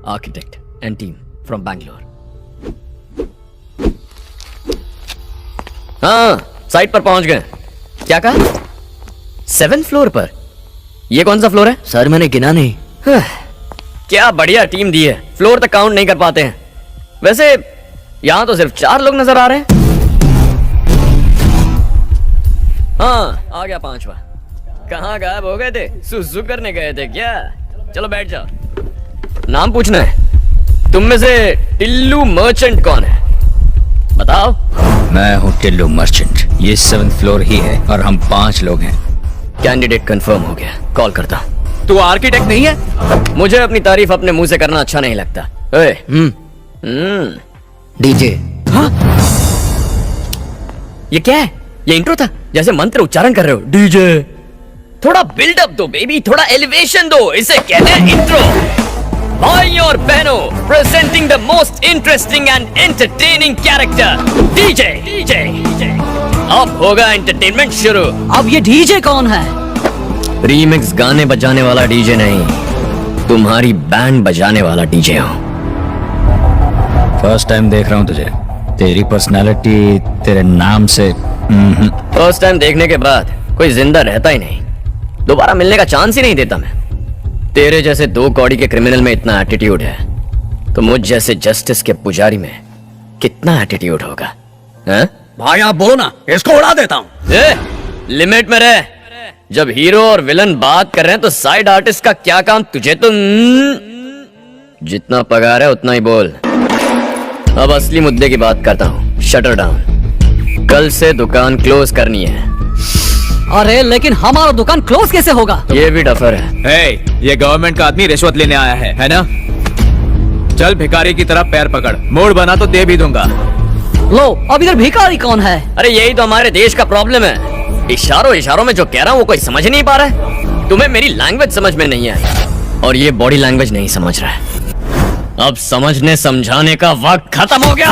architect and team from Bangalore. हाँ, site पर पहुंच गए. क्या कहा? 7th फ्लोर पर. ये कौन सा फ्लोर है? सर मैंने गिना नहीं. क्या बढ़िया टीम दी है. फ्लोर तक काउंट नहीं कर पाते हैं. वैसे यहाँ तो सिर्फ 4 लोग नजर आ रहे हैं. हाँ, आ गया 5वां. कहाँ गायब हो गए थे? सुसु करने गए थे क्या? चलो बैठ जाओ. नाम पूछना है. तुम में से टिल्लू मर्चेंट कौन है? बताओ. मैं हूँ टिल्लू मर्चेंट. ये 7th फ्लोर ही है और हम 5 लोग हैं. कैंडिडेट कंफर्म हो गया. कॉल करता हूँ. तू आर्किटेक्ट नहीं है? मुझे अपनी तारीफ अपने मुंह से करना अच्छा नहीं लगता. डीजे. ये क्या है? ये इंट्रो था. जैसे मंत्र उच्चारण कर रहे हो. डीजे. थोड़ा बिल्डअप दो बेबी. थोड़ा एलिवेशन दो. इसे कहते हैं इंट्रो. भाई और बहनों, presenting the most interesting and entertaining character DJ. अब होगा एंटरटेनमेंट शुरू. अब ये डीजे कौन है? रीमिक्स गाने बजाने वाला डीजे नहीं, तुम्हारी बैंड बजाने वाला डीजे हूँ. फर्स्ट टाइम देख रहा हूँ तुझे. तेरी पर्सनालिटी तेरे नाम से. फर्स्ट टाइम देखने के बाद कोई जिंदा रहता ही नहीं. दोबारा मिलने का चांस ही नहीं देता मैं. तेरे जैसे 2 कौड़ी के क्रिमिनल में इतना एटीट्यूड है, तो मुझ जैसे जस्टिस के पुजारी में कितना एटीट्यूड होगा? हैं? भाई आप बोलो ना, इसको उड़ा देता हूँ. लिमिट में रह. जब हीरो और विलन बात कर रहे हैं तो साइड आर्टिस्ट का क्या काम? तुझे तो जितना पगार है उतना ही बोल. अब असली मुद्दे की बात करता हूँ. Shutter down. कल से दुकान क्लोज करनी है. अरे लेकिन हमारा दुकान क्लोज कैसे होगा? ये भी डफर है. ये गवर्नमेंट का आदमी रिश्वत लेने आया है ना? चल भिखारी की तरह पैर पकड़. मूड बना तो दे भी दूंगा. लो, अब इधर भिखारी कौन है? अरे यही तो हमारे देश का प्रॉब्लम है. इशारों में जो कह रहा हूँ वो कोई समझ नहीं पा रहा है. तुम्हें मेरी लैंग्वेज समझ में नहीं आई और ये बॉडी लैंग्वेज नहीं समझ रहा है. अब समझने समझाने का वक्त खत्म हो गया.